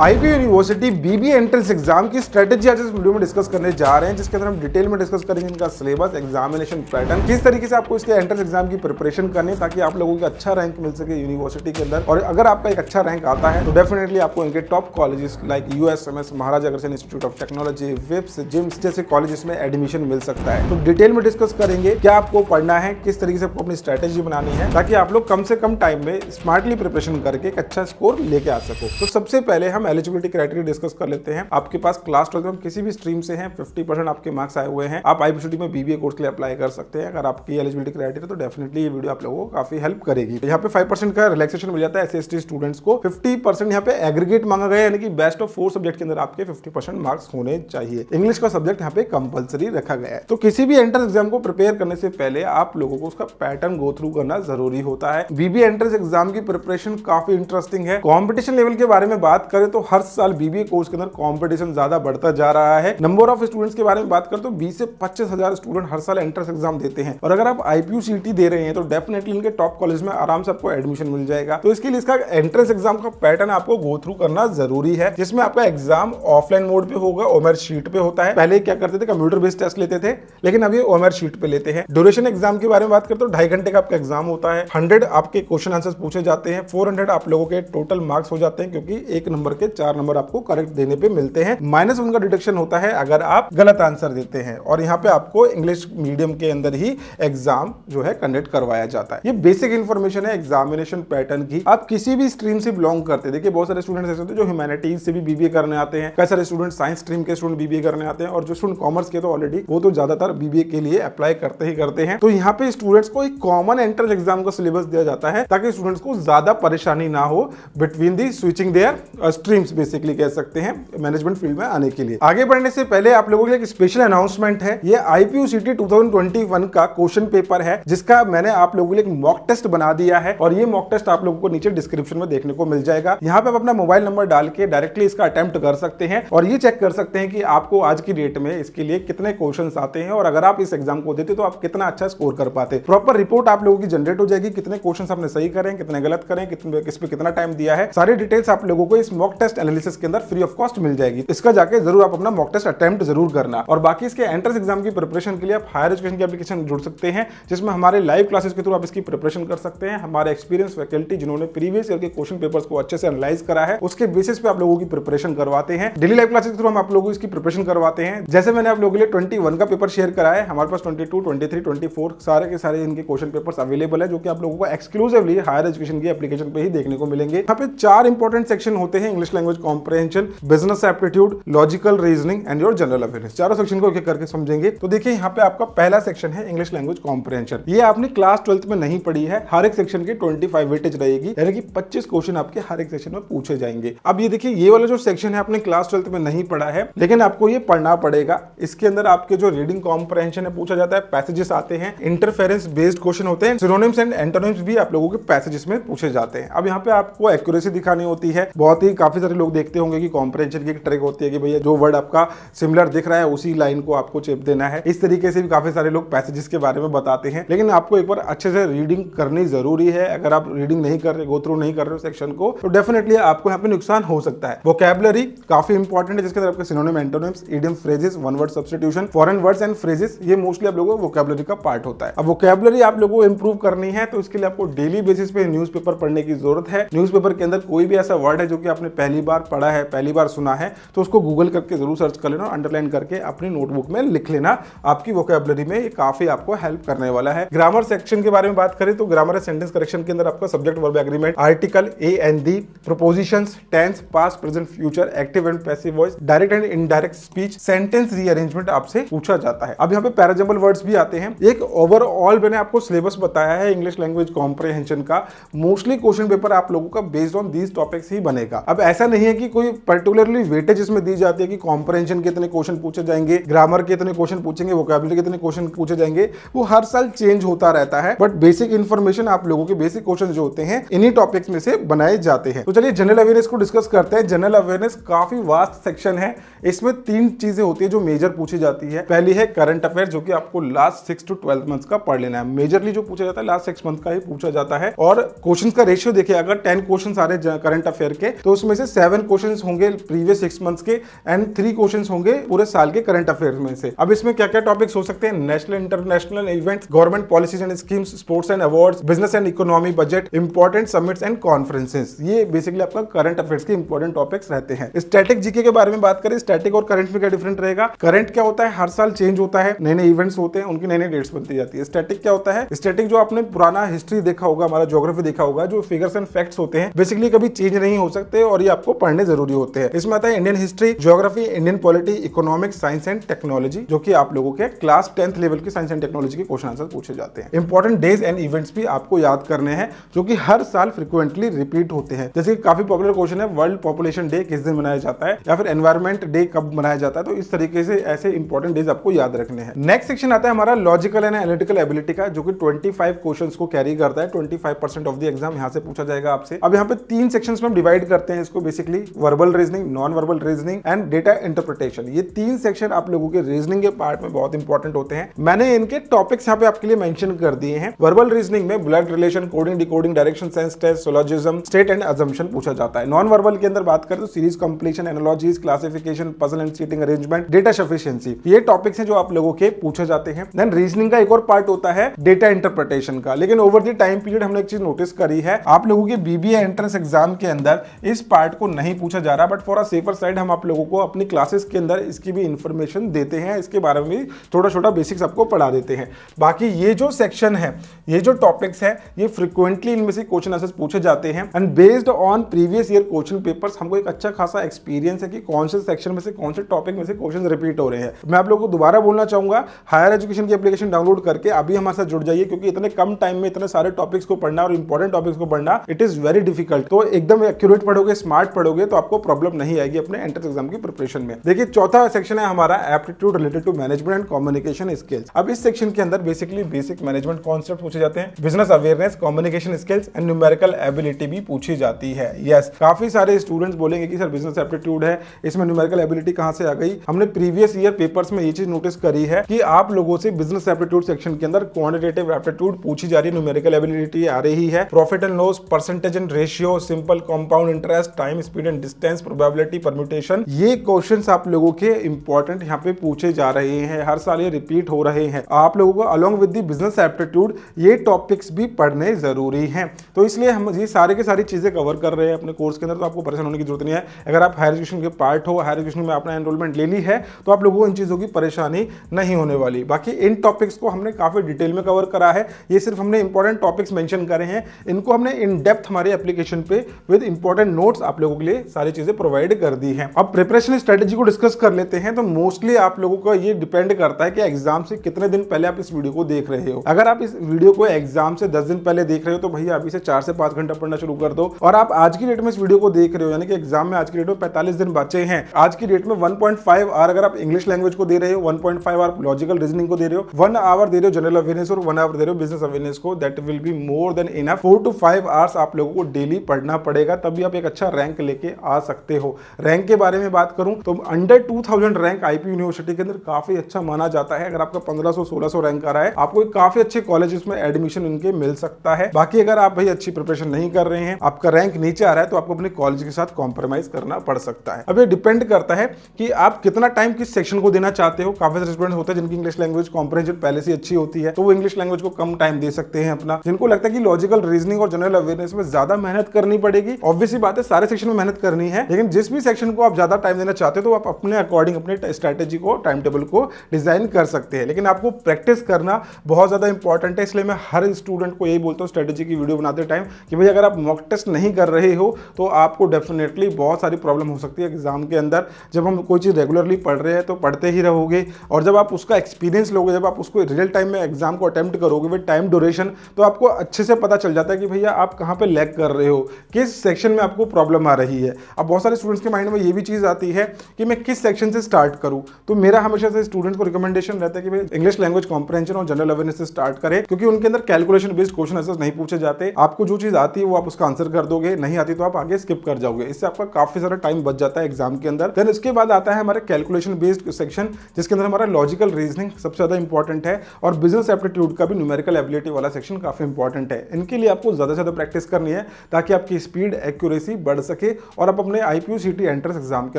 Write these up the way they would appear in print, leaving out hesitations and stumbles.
IP university BBA entrance exam की strategy आज इस वीडियो में डिस्कस करने जा रहे हैं, जिसके अंदर हम डिटेल में डिस्कस करेंगे इनका सिलेबस, एग्जामिनेशन पैटर्न, किस तरीके से आपको इसके एंट्रेंस एग्जाम की प्रिपरेशन करनी है ताकि आप लोगों को अच्छा रैंक मिल सके यूनिवर्सिटी के अंदर। और अगर आपका एक अच्छा रैंक आता है तो डेफिनेटली आपको इनके top colleges like USMS, Maharaja Agrasen Institute of Technology, VIPS, JIMS जैसे कॉलेजेस में एडमिशन मिल सकता है। तो डिटेल में डिस्कस करेंगे क्या आपको पढ़ना है, किस तरीके से आपको अपनी स्ट्रेटेजी बनानी है ताकि आप लोग कम से कम टाइम में स्मार्टली प्रिपरेशन करके एक अच्छा स्कोर लेके आ सको। तो सबसे पहले हम एलिजिबिलिटी क्राइटेरिया डिस्कस कर लेते हैं। आपके पास क्लास 12 में किसी भी स्ट्रीम से हैं, 50% आपके मार्क्स आए हुए हैं, आप आईपीसीटी में बीबीए कोर्स के लिए अप्लाई कर सकते हैं। अगर आपकी एलिजिबिलिटी क्राइटेरिया तो डेफिनेटली ये वीडियो आप लोगों को काफी हेल्प करेगी। यहाँ पे 5% का रिलैक्सेशन मिल जाता है एससी/एसटी स्टूडेंट्स को। 50% यहाँ पे एग्रीगेट मांगा गया है, यानी कि बेस्ट ऑफ 4 सब्जेक्ट के अंदर आपके 50% मार्क्स होने चाहिए। इंग्लिश का सब्जेक्ट यहाँ पे कंपलसरी रखा गया है। तो किसी भी एंट्रेंस एग्जाम को प्रिपेयर करने से पहले आप लोगों को उसका पैटर्न गो थ्रू करना जरूरी होता है। बीबीए एंट्रेंस एग्जाम की प्रिपरेशन काफी इंटरेस्टिंग है। कंपटीशन लेवल के बारे में बात करें तो हर साल बीबीए कोर्स के अंदर कंपटीशन ज्यादा बढ़ता जा रहा है। नंबर ऑफ स्टूडेंट्स के बारे में बात करें तो 20 से 25 हजार स्टूडेंट हर साल एंट्रेंस एग्जाम देते हैं। और अगर आप आईपीयूसीटी दे रहे हैं तो डेफिनेटली इनके टॉप कॉलेज में आराम से आपको एडमिशन मिल जाएगा। तो इसके लिए इसका एंट्रेंस एग्जाम का पैटर्न आपको गो थ्रू करना जरूरी है, जिसमें आपका एग्जाम ऑफलाइन मोड पे होगा, ओएमआर शीट पे होता है। पहले क्या करते थे, कंप्यूटर बेस्ड टेस्ट लेते थे, लेकिन अब ये ओएमआर शीट पे लेते हैं। ड्यूरेशन एग्जाम के बारे में बात करें तो 2.5 घंटे का आपका एग्जाम होता है। 100 आपके क्वेश्चन आंसर्स पूछे जाते हैं। 400 आप लोगों के टोटल मार्क्स हो जाते हैं, क्योंकि एक नंबर के 4 नंबर आपको करेक्ट देने पे मिलते हैं। माइनस उनका डिडक्शन होता है अगर आप गलत आंसर देते हैं। और यहाँ पे आपको इंग्लिश मीडियम के अंदर ही एग्जाम जो है कंडक्ट करवाया जाता है। ये बेसिक इंफॉर्मेशन है एग्जामिनेशन पैटर्न की। आप किसी भी स्ट्रीम से बिलोंग करते हैं, देखिए बहुत सारे स्टूडेंट्स ऐसे होते हैं जो ह्यूमैनिटीज से भी बीबीए करने आते हैं, कई सारे स्टूडेंट साइंस स्ट्रीम के स्टूडेंट बीबीए करने आते हैं, और जो स्टूडेंट कॉमर्स के तो ऑलरेडी वो तो ज्यादातर बीबीए के लिए अप्लाई करते ही करते हैं। तो यहाँ पे स्टूडेंट्स को एक कॉमन एंट्रेंस एग्जाम का सिलेबस दिया जाता है ताकि स्टूडेंट्स को ज्यादा परेशानी ना हो between the switching their streams, basically कह सकते हैं मैनेजमेंट फील्ड में आने के लिए। आगे बढ़ने से पहले आप लोगों के लिए एक स्पेशल अनाउंसमेंट है। ये आईपीयूसीटी 2021 का क्वेश्चन पेपर है, जिसका मैंने आप लोगों के लिए एक मॉक टेस्ट बना दिया है, और ये मॉक टेस्ट आप लोगों को नीचे डिस्क्रिप्शन में देखने को मिल जाएगा। यहाँ पे आप अपना मोबाइल नंबर डाल के डायरेक्टली इसका अटेम्प्ट कर सकते हैं और ये चेक कर सकते हैं कि आपको आज की डेट में इसके लिए कितने क्वेश्चंस आते हैं, और अगर आप इस एग्जाम को देते तो आप कितना अच्छा स्कोर कर पाते। प्रॉपर रिपोर्ट आप लोगों की जनरेट हो जाएगी, कितने क्वेश्चंस आपने सही करें, कितने गलत करें, किस पे कितना टाइम दिया है, सारी डिटेल्स आप लोगों को इस मॉक टेस्ट एनालिसिस के अंदर फ्री ऑफ कॉस्ट मिल जाएगी। इसका जाके जरूर आप अपना मॉक टेस्ट अटेम्प्ट जरूर करना। और बाकी इसके एंट्रेंस एग्जाम की प्रिपरेशन के लिए आप हायर एजुकेशन की एप्लीकेशन जुड़ सकते हैं, जिसमें हमारे लाइव क्लासेस के थ्रू आप इसकी प्रिपरेशन कर सकते हैं। हमारे एक्सपीरियंस फैकल्टी जिन्होंने प्रीवियस ईयर के क्वेश्चन पेपर्स को अच्छे से एनालाइज करा है, उसके बेसिस पे आप लोगों की प्रिपरेशन करवाते हैं। डेली लाइव क्लासेस के थ्रू हम आप लोगों को इसकी प्रिपरेशन करवाते हैं। जैसे मैंने आप लोगों के लिए 21 का पेपर शेयर करा है, हमारे पास 22, 23, 24 सारे के सारे इनके क्वेश्चन पेपर्स अवेलेबल है, जो कि आप लोगों को एक्सक्लूसिवली हायर एजुकेशन की एप्लीकेशन पे ही देखने को मिलेंगे। यहाँ पे 4 इंपॉर्टेंट सेक्शन होते हैं, English language comprehension, business aptitude, logical reasoning and your general awareness. चारों सेक्शन को एक एक करके समझेंगे। तो देखिए यहाँ पे आपका पहला सेक्शन है इंग्लिश लैंग्वेज कॉम्प्रिहेंशन। ये आपने क्लास 12th में नहीं पढ़ी है। हर एक सेक्शन की 25 वेटेज रहेगी, यानी कि 25 क्वेश्चन आपके हर एक सेक्शन में पूछे जाएंगे। अब ये देखिए, ये वाला जो सेक्शन है आपने क्लास 12th में नहीं पढ़ा है, लेकिन आपको ये पढ़ना पड़ेगा। इसके अंदर आपके जो रीडिंग कॉम्प्रिहेंशन है पूछा जाता है, पैसेजेस आते हैं, इंटरफेरेंस बेस्ड क्वेश्चन होते हैं, सिनोनिम्स एंड एंटोनिम्स भी आप लोगों के पैसेजेस में पूछे जाते हैं। अब यहाँ पे आपको एक्यूरेसी दिखानी होती है। बहुत ही काफी सारे लोग देखते होंगे कि कॉम्प्रिहेंशन की एक ट्रिक होती है कि भैया जो वर्ड आपका सिमिलर दिख रहा है उसी लाइन को आपको चेप देना है। इस तरीके से भी काफी सारे लोग पैसेजेस के बारे में बताते हैं, लेकिन आपको एक बार अच्छे से रीडिंग करनी जरूरी है। अगर आप रीडिंग नहीं कर रहे, गो थ्रू नहीं कर रहे हो सेक्शन को, तो डेफिनेटली आपको यहाँ पे नुकसान हो सकता है। वोकैबुलरी काफी इंपॉर्टेंट है, जिसके अंदर आपके synonym, antonyms, idiom, phrases, one word substitution, foreign words and phrases, ये मोस्टली आप लोगों को वोकैबुलरी का पार्ट होता है। अब वोकैबुलरी आप लोगों को इंप्रूव करनी है, तो इसके लिए आपको डेली बेसिस पे न्यूज़पेपर पढ़ने की जरूरत है। न्यूज़पेपर के अंदर कोई भी ऐसा वर्ड है जो कि आपने पहली बार पढ़ा है, पहली बार सुना है, तो उसको गूगल करके जरूर सर्च कर लेना, अंडरलाइन करके अपनी नोटबुक में लिख लेना। आपकी वोकैबुलरी में ये काफी आपको हेल्प करने वाला है। ग्रामर सेक्शन के बारे में बात करें तो ग्रामर एंड सेंटेंस करेक्शन के अंदर आपका subject verb agreement, article, A and the, prepositions, tense, past, present, future, active and passive voice, direct and indirect speech, sentence rearrangement आपसे पूछा जाता है। अब यहाँ पे पैराजम्बल वर्ड्स भी आते हैं। एक ओवरऑल मैंने आपको सिलेबस बताया है इंग्लिश लैंग्वेज कॉम्प्रिहेंशन का। मोस्टली क्वेश्चन पेपर आप लोगों का बेस्ड ऑन दीज टॉपिक्स ही बनेगा। अब ऐसा नहीं है कि कोई पर्टिकुलरली वेटेज इसमें दी जाती है कि कॉम्प्रिहेंशन के इतने क्वेश्चन पूछे जाएंगे, ग्रामर के इतने क्वेश्चन पूछेंगे, वोकैबुलरी के इतने क्वेश्चन पूछे जाएंगे। वो हर साल चेंज होता रहता है, बट बेसिक इंफॉर्मेशन आप लोगों के बेसिक क्वेश्चन जो होते हैं इन्हीं टॉपिक्स में से बनाए जाते हैं। तो चलिए जनरल अवेयरनेस को डिस्कस करते हैं। जनरल अवेयरनेस काफी वास्ट सेक्शन है। इसमें 3 चीजें होती है जो मेजर पूछी जाती है। पहली है करंट अफेयर, जो कि आपको लास्ट 6 to 12 मंथ्स का पढ़ लेना है। मेजरली जो पूछा जाता है लास्ट 6 मंथ का ही पूछा जाता है। और क्वेश्चंस का रेशियो देखिए, अगर 10 क्वेश्चन आ रहे हैं करंट अफेयर के, तो उसमें से 7 क्वेश्चंस होंगे प्रीवियस 6 मंथ्स के एंड 3 क्वेश्चंस होंगे पूरे साल के करंट अफेयर्स में से। अब इसमें क्या क्या टॉपिक्स हो सकते हैं, national international events, government policies and schemes, sports and awards, business and economy, budget, important summits and conferences. ये बेसिकली आपका करंट अफेयर्स के इंपॉर्टेंट टॉपिक्स रहते हैं। स्टैटिक जीके के बारे में बात करें, स्टैटिक और करंट में क्या डिफरेंट रहेगा। करंट क्या होता है, हर साल चेंज होता है, नए नए इवेंट्स होते हैं, उनकी नई नई डेट्स बनती जाती है। स्टैटिक क्या होता है, स्टैटिक जो आपने पुराना हिस्ट्री देखा होगा, हमारा ज्योग्राफी देखा होगा, जो फिगर्स एंड फैक्ट्स होते हैं बेसिकली कभी चेंज नहीं हो सकते और ये आपको पढ़ने जरूरी होते हैं। इसमें आता है Indian history, geography, Indian polity, economics, science and technology, जो कि आप लोगों के क्लास 10th लेवल की साइंस एंड टेक्नोलॉजी के क्वेश्चन आंसर पूछे जाते हैं। इंपॉर्टेंट डेज एंड इवेंट्स भी आपको याद करने हैं जो कि हर साल फ्रिक्वेंटली रिपीट होते हैं। जैसे काफी पॉपुलर क्वेश्चन है, वर्ल्ड पॉपुलेशन डे किस दिन मनाया जाता है, या फिर एनवायरमेंट डे कब मनाया जाता है। तो इस तरीके से ऐसे इंपॉर्टेंट डेज आपको याद रखने हैं। नेक्स्ट सेक्शन आता है हमारा लॉजिकल एंड एनालिटिकल एबिलिटी का, जो कि 25 क्वेश्चंस को कैरी करता है। 25% ऑफ द एग्जाम यहां से पूछा जाएगा आपसे। अब यहाँ पे 3 सेक्शंस में हम डिवाइड करते हैं इसको, basically verbal reasoning, non verbal reasoning and data interpretation. ये 3 सेक्शन आप लोगों के रीजनिंग के पार्ट में बहुत इंपॉर्टेंट होते हैं। मैंने इनके टॉपिक्स यहाँ पे आपके लिए मेंशन कर दिए हैं। वर्बल रीजनिंग में blood relation, coding, decoding, direction sense test, syllogism, state and assumption पूछा जाता है। नॉन वर्बल के अंदर बात करें तो series completion, analogies, classification, puzzle and seating arrangement, data sufficiency, ये टॉपिक्स हैं जो आप लोगों के पूछे जाते हैं। देन रीजनिंग का एक और पार्ट होता है डेटा इंटरप्रिटेशन का। लेकिन ओवर द टाइम पीरियड हमने एक चीज नोटिस करी है, आप लोगों के बीबीए एंट्रेंस एग्जाम के अंदर इस पार्ट को नहीं पूछा जा रहा, but for a safer side हम आप लोगों को अपनी क्लासेस के अंदर इसकी भी इंफॉर्मेशन देते हैं, इसके बारे में भी थोड़ा छोटा बेसिक्स आपको पढ़ा देते हैं। बाकी ये जो सेक्शन है, ये जो टॉपिक्स है, ये फ्रिक्वेंटली इनमें से क्वेश्चन आंसर्स पूछे जाते हैं and based on previous year question papers हमको एक अच्छा खासा एक्सपीरियंस है कि कौन से सेक्शन में से कौन से टॉपिक में से क्वेश्चन रिपीट हो रहे हैं। मैं आप लोगों को दोबारा बोलना चाहूंगा, हायर एजुकेशन की एप्लीकेशन डाउनलोड करके अभी हमारे साथ जुड़ जाइए, क्योंकि इतने कम टाइम में इतने सारे टॉपिक्स को पढ़ना और इंपॉर्टेंट टॉपिक्स को पढ़ना इट इज वेरी डिफिकल्ट। तो एकदम एक्यूरेट पढ़ोगे, स्मार्ट पढ़ोगे तो आपको प्रॉब्लम नहीं आएगी अपने एंट्रेंस एग्जाम की प्रिपरेशन में। देखिए चौथा सेक्शन है हमारा aptitude related to management and communication skills. अब इस सेक्शन के अंदर बेसिकली बेसिक मैनेजमेंट कॉन्सेप्ट पूछे जाते हैं, business awareness, communication skills and numerical ability भी पूछी जाती है। यस, काफी सारे स्टूडेंट्स बोलेंगे कि सर बिजनेस एप्टीट्यूड है, इसमें न्यूमेरिकल एबिलिटी कहां से आ गई। हमने प्रीवियस ईयर पेपर्स में ये चीज नोटिस करी है कि आप लोगों से बिजनेस एप्टीट्यूड सेक्शन के अंदर क्वांटिटेटिव एप्टीट्यूड पूछी जा रही है, न्यूमेरिकल एबिलिटी आ रही है, profit and loss, percentage and ratio, simple compound interest, time, speed and distance, probability, permutation. ये क्वेश्चंस आप लोगों के इंपॉर्टेंट यहाँ पे पूछे जा रहे हैं, हर साल ये रिपीट हो रहे हैं। आप लोगों को along with the business aptitude ये टॉपिक्स भी पढ़ने जरूरी हैं। तो इसलिए हम ये सारे के सारी चीजें कवर कर रहे हैं अपने कोर्स के अंदर, तो आपको परेशान होने की जरूरत नहीं है। अगर आप हायर एजुकेशन के पार्ट हो, हायर एजुकेशन में आपने एनरोलमेंट ले ली है, तो आप लोगों को इन चीजों की परेशानी नहीं होने वाली। बाकी इन टॉपिक्स को हमने काफी डिटेल में कवर करा है, ये सिर्फ हमने इंपॉर्टेंट टॉपिक्स मेंशन करे हैं, इनको हमने इन डेप्थ हमारे एप्लीकेशन पे विद इंपॉर्टेंट नोट्स आप लोगों के लिए सारी चीजें प्रोवाइड कर दी हैं। अब प्रिपरेशन स्ट्रेटेजी को डिस्कस कर लेते हैं। तो मोस्टली आप लोगों का ये डिपेंड करता है कि एग्जाम से कितने दिन पहले आप इस वीडियो को देख रहे हो। अगर आप इस वीडियो को एग्जाम से 10 दिन पहले देख रहे हो तो भैया अभी से 4 से 5 घंटा पढ़ना शुरू कर दो। और आप आज की डेट में इस वीडियो को देख रहे हो, यानी कि एग्जाम में आज की डेट में 45 दिन बचे हैं, आज की डेट में 1.5 आवर अगर आप इंग्लिश लैंग्वेज को दे रहे हो, 1.5 आवर लॉजिकल रीजनिंग को दे रहे हो, 1 आवर दे रहे हो जनरल अवेयरनेस और 1 आवर दे रहे हो बिजनेस अवेयरनेस को, that will be more than enough. 4 to 5 hours आप लोगों को डेली पढ़ना पड़ेगा, तभी आप एक अच्छा रैंक लेके आ सकते हो। रैंक के बारे में बात करूं तो अंडर 2000 रैंक आईपी यूनिवर्सिटी के अंदर काफी अच्छा माना जाता है। अगर आपका 1500-1600 रैंक आ रहा है, आपको काफी अच्छे कॉलेजेस में एडमिशन इनके मिल सकता है। बाकी अगर आप भाई अच्छी प्रिपरेशन नहीं कर रहे हैं, आपका रैंक नीचे आ रहा है, तो आपको अपने कॉलेज के साथ कॉम्प्रोमाइज करना पड़ सकता है। अब ये डिपेंड करता है कि आप कितना टाइम किस सेक्शन को देना चाहते हो। काफी सारे स्टूडेंट होते हैं जिनकी इंग्लिश लैंग्वेज कॉम्प्रिहेंशन पहले से अच्छी होती है, तो वो इंग्लिश लैंग्वेज को कम टाइम दे सकते हैं अपना। जिनको लगता है कि लॉजिकल रीजनिंग और जनरल अवेयरनेस में ज्यादा मेहनत करनी पड़ेगी, ऑब्वियसली बात है सारे सेक्शन में मेहनत करनी है, लेकिन जिस भी सेक्शन को आप ज्यादा टाइम देना चाहते हो तो आप अपने अकॉर्डिंग अपने स्ट्रेटेजी को, टाइम टेबल को डिजाइन कर सकते हैं। लेकिन आपको प्रैक्टिस करना बहुत ज्यादा इंपॉर्टेंट है, इसलिए मैं हर स्टूडेंट को यही बोलता हूँ स्ट्रेटेजी की वीडियो बनाते टाइम कि भाई अगर आप मॉक टेस्ट नहीं कर रहे हो तो आपको डेफिनेटली बहुत सारी प्रॉब्लम हो सकती है एग्जाम के अंदर। जब हम कोई चीज रेगुलरली पढ़ रहे हैं तो पढ़ते ही रहोगे, और जब आप उसका एक्सपीरियंस लोगे, जब आप उसको रियल टाइम में एग्जाम को अटेम्प्ट करोगे विद टाइम ड्यूरेशन, तो आपको अच्छे से पता चल जाता है कि भैया आप कहाँ पे लैग कर रहे हो, किस सेक्शन में आपको प्रॉब्लम आ रही है। अब बहुत सारे स्टूडेंट्स के माइंड में ये भी चीज आती है कि मैं किस सेक्शन से स्टार्ट करूं, तो मेरा हमेशा से स्टूडेंट्स को रिकमेंडेशन रहता है कि भाई इंग्लिश लैंग्वेज कॉम्प्रिहेंशन और जनरल अवेयरनेस से स्टार्ट करें, क्योंकि उनके अंदर कैलकुलेशन बेस्ड क्वेश्चन आंसर्स नहीं पूछे जाते। आपको जो चीज आती है वो आप उसका आंसर कर दोगे, नहीं आती तो आप आगे स्किप कर जाओगे, इससे आपका काफी सारा टाइम बच जाता है एग्जाम के अंदर। देन इसके बाद आता है हमारे कैलकुलेशन बेस्ड सेक्शन, जिसके अंदर हमारा लॉजिकल रीजनिंग सबसे ज्यादा इंपॉर्टेंट है, और बिजनेस एप्टीट्यूड का भी न्यूमेरिकल एबिलिटी वाला सेक्शन काफी इंपॉर्टेंट है। इनके लिए आपको ज्यादा से ज्यादा प्रैक्टिस करनी है ताकि आपकी स्पीड, एक्यूरेसी बढ़ सके और आप अपने IPUCT एंट्रेंस एग्जाम के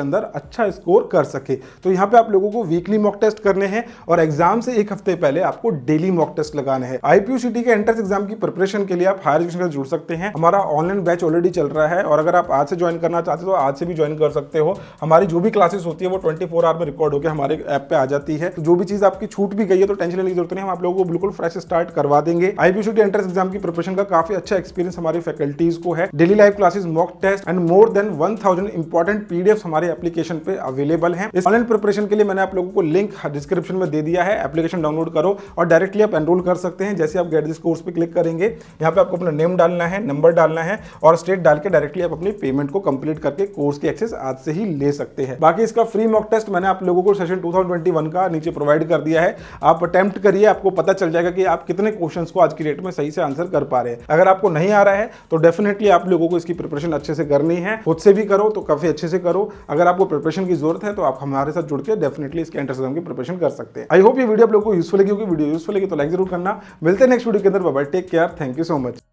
अंदर अच्छा स्कोर कर सके। तो यहाँ पे आप लोगों को वीकली मॉक टेस्ट करने हैं और एग्जाम से एक हफ्ते पहले आपको डेली मॉक टेस्ट लगाने हैं। IPUCT के एंट्रेंस एग्जाम की प्रिपरेशन के लिए आप हायर एजुकेशन से जुड़ सकते हैं। हमारा ऑनलाइन बैच ऑलरेडी चल रहा है और अगर आप आज से ज्वाइन करना चाहते हो तो आज से भी ज्वाइन कर सकते हो। हमारी जो भी क्लासेस होती है वो 24 आवर में रिकॉर्ड होकर हमारे ऐप पे आ जाती है। तो जो भी चीज आपकी छूट भी गई है तो टेंशन लेने की जरूरत नहीं, हम आप लोगों को बिल्कुल फ्रेश स्टार्ट करवा देंगे। IPUCT एंट्रेंस एग्जाम की प्रिपरेशन का काफी अच्छा एक्सपीरियंस हमारी फैकल्टीज को है। Daily live classes, mock test and more than 1000 important PDFs हमारे एप्लीकेशन पे अवेलेबल हैं। इस ऑनलाइन प्रिपरेशन के लिए मैंने आप लोगों को लिंक डिस्क्रिप्शन में दे दिया है। एप्लीकेशन डाउनलोड करो और डायरेक्टली आप एनरोल कर सकते हैं। जैसे आप गेट दिस कोर्स पे क्लिक करेंगे, यहाँ पे आपको अपना नेम डालना है, नंबर डालना है और स्टेट डाल के डायरेक्टली आप अपनी पेमेंट को कंप्लीट करके कोर्स की एक्सेस आज से ही ले सकते हैं। बाकी इसका फ्री मॉक टेस्ट मैंने आप लोगों को सेशन 2021 का नीचे प्रोवाइड कर दिया है। आप अटेम्प्ट करिए, आपको पता चल जाएगा कि आप कितने क्वेश्चंस को आज की डेट में सही से आंसर कर पा रहे हैं। अगर आपको नहीं आ रहा है तो डेफिनेटली आप लोगों को इसकी प्रिपरेशन अच्छे से करनी है। खुद से भी करो तो काफी अच्छे से करो। अगर आपको प्रिपरेशन की जरूरत है तो आप हमारे साथ जुड़ के डेफिनेटली इसके एंट्रेंस एग्जाम की प्रिपरेशन कर सकते हैं। आई होप ये वीडियो आप लोगों को यूजफुल लगी होगी। वीडियो यूजफुल लगी तो लाइक जरूर करना। मिलते हैं नेक्स्ट वीडियो के अंदर। Bye bye, take care, thank you so much.